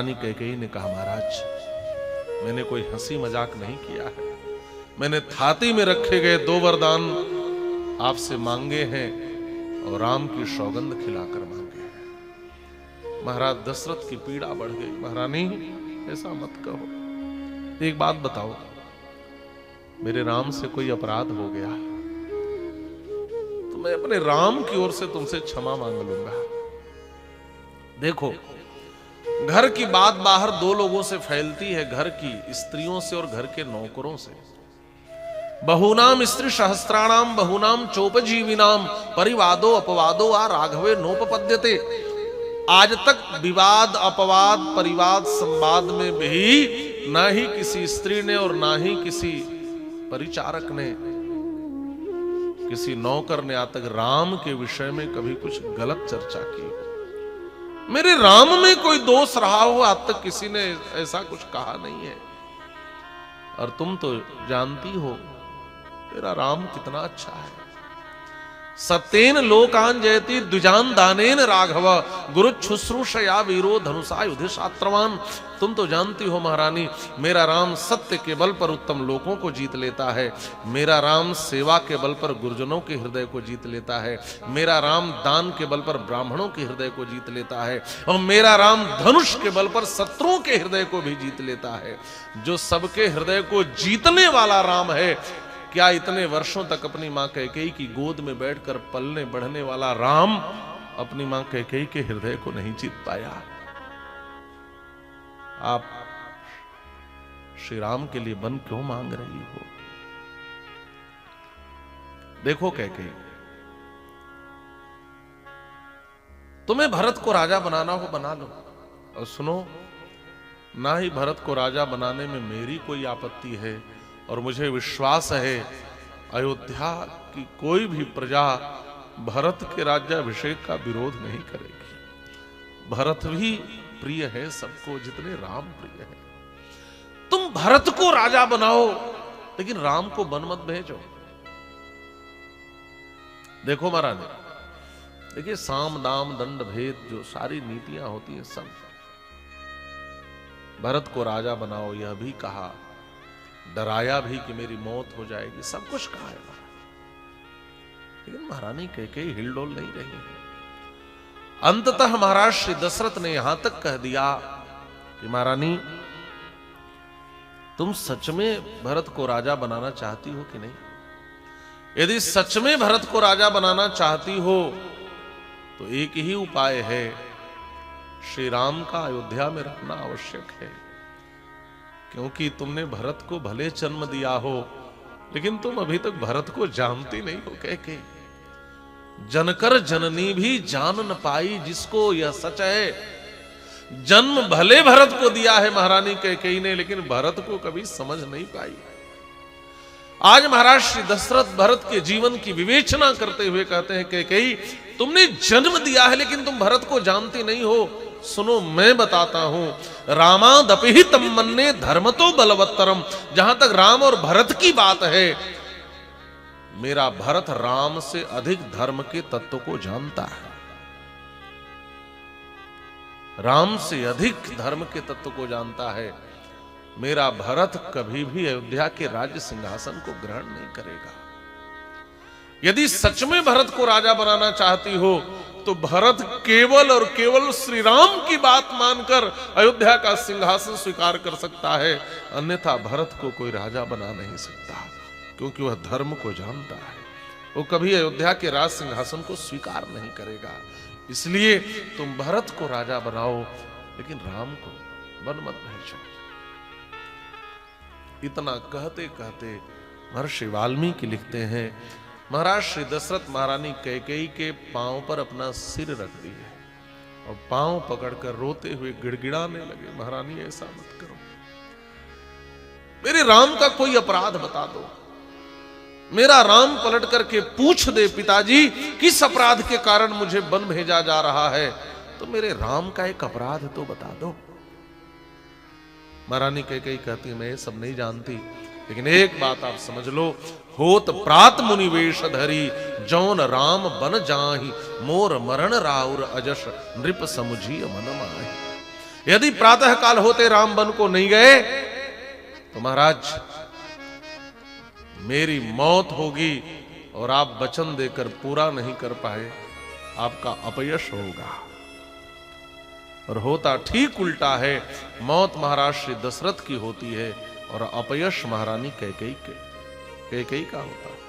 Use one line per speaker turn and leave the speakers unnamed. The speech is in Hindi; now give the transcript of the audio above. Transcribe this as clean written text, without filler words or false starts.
महारानी कैकेयी ने कहा, महाराज मैंने कोई हंसी मजाक नहीं किया है, मैंने थाती में रखे गए 2 वरदान आपसे मांगे हैं और राम की सौगंध खिलाकर मांगे हैं। महाराज दशरथ की पीड़ा बढ़ गई। महारानी ऐसा मत कहो, एक बात बताओ, मेरे राम से कोई अपराध हो गया तो मैं अपने राम की ओर से तुमसे क्षमा मांग लूंगा। देखो, घर की बात बाहर 2 लोगों से फैलती है, घर की स्त्रियों से और घर के नौकरों से। बहुनाम स्त्री सहस्त्राणाम बहुनाम चोपजीविनाम परिवादो अपवादो आ राघवे नोपपद्यते। आज तक विवाद अपवाद परिवाद संवाद में भी ना ही किसी स्त्री ने और ना ही किसी परिचारक ने, किसी नौकर ने आज तक राम के विषय में कभी कुछ गलत चर्चा की। मेरे राम में कोई दोष रहा हो आज तक किसी ने ऐसा कुछ कहा नहीं है। और तुम तो जानती हो मेरा राम कितना अच्छा है। सत्येन लोकान जयति द्विजान दानेन राघव गुरु शुश्रूषया वीरो धनुषा युधि शात्रवान। तुम तो जानती हो महारानी, मेरा राम सत्य के बल पर उत्तम लोगों को जीत लेता है, मेरा राम सेवा के बल पर गुरुजनों के हृदय को जीत लेता है, मेरा राम दान के बल पर ब्राह्मणों के हृदय को जीत लेता है, और मेरा राम धनुष के बल पर शत्रुओं के हृदय को भी जीत लेता है। जो सबके हृदय को जीतने वाला राम है, क्या इतने वर्षों तक अपनी मां कैकेयी की गोद में बैठकर पलने बढ़ने वाला राम अपनी मां कैकेयी के हृदय को नहीं जीत पाया? आप श्री राम के लिए वन क्यों मांग रही हो? देखो कैकेयी, तुम्हें भरत को राजा बनाना हो बना लो, और सुनो, ना ही भरत को राजा बनाने में मेरी कोई आपत्ति है, और मुझे विश्वास है अयोध्या की कोई भी प्रजा भरत के राज्याभिषेक का विरोध नहीं करेगी। भरत भी प्रिय है सबको जितने राम प्रिय है। तुम भरत को राजा बनाओ, लेकिन राम को वन मत भेजो। देखो महाराज, देखिए साम दाम दंड भेद जो सारी नीतियां होती हैं, सब भरत को राजा बनाओ यह भी कहा, डराया भी कि मेरी मौत हो जाएगी, सब कुछ कहा है। लेकिन महारानी कैकेयी हिलडोल नहीं रही है। अंततः महाराज श्री दशरथ ने यहां तक कह दिया कि महारानी, तुम सच में भरत को राजा बनाना चाहती हो कि नहीं? यदि सच में भरत को राजा बनाना चाहती हो तो एक ही उपाय है, श्री राम का अयोध्या में रहना आवश्यक है। क्योंकि तुमने भरत को भले जन्म दिया हो, लेकिन तुम अभी तक भरत को जानती नहीं हो। कैकेयी, जनकर जननी भी जान न पाई जिसको यह सच है। जन्म भले भरत को दिया है महारानी कैकेयी ने, लेकिन भरत को कभी समझ नहीं पाई। आज महाराज श्री दशरथ भरत के जीवन की विवेचना करते हुए कहते हैं, कैकेयी तुमने जन्म दिया है लेकिन तुम भरत को जानती नहीं हो। सुनो, मैं बताता हूं, रामादपि तम मन्ने धर्म तो बलवत्तरम। जहां तक राम और भरत की बात है, मेरा भरत राम से अधिक धर्म के तत्व को जानता है, राम से अधिक धर्म के तत्व को जानता है। मेरा भरत कभी भी अयोध्या के राज्य सिंहासन को ग्रहण नहीं करेगा। यदि सच में भरत को राजा बनाना चाहती हो तो भरत केवल और केवल श्री राम की बात मानकर अयोध्या का सिंहासन स्वीकार कर सकता है, अन्यथा भरत को कोई राजा बना नहीं सकता, क्योंकि वह धर्म को जानता है। वो कभी अयोध्या के राज सिंहासन को स्वीकार नहीं करेगा। इसलिए तुम भरत को राजा बनाओ, लेकिन राम को वन मत भेजो। इतना कहते कहते महर्षि वाल्मीकि लिखते हैं, महाराज श्री दशरथ महारानी कैकेयी के पांव पर अपना सिर रख दिए और पांव पकड़कर रोते हुए गिड़गिड़ाने लगे, महारानी ऐसा मत करो, मेरे राम का कोई अपराध बता दो। मेरा राम पलट करके पूछ दे, पिताजी किस अपराध के कारण मुझे वन भेजा जा रहा है, तो मेरे राम का एक अपराध तो बता दो। महारानी कैकेयी कहती है, मैं ये सब नहीं जानती, लेकिन एक बात आप समझ लो, होत प्रात मुनि वेश धरी जौन राम बन जाहि मोर मरण राउर अजस नृप समुझी मन माहि। यदि प्रातः काल होते राम वन को नहीं गए तो महाराज मेरी मौत होगी और आप वचन देकर पूरा नहीं कर पाए, आपका अपयश होगा। और होता ठीक उल्टा है, मौत महाराज श्री दशरथ की होती है और अपयश महारानी कैकेयी का होता है।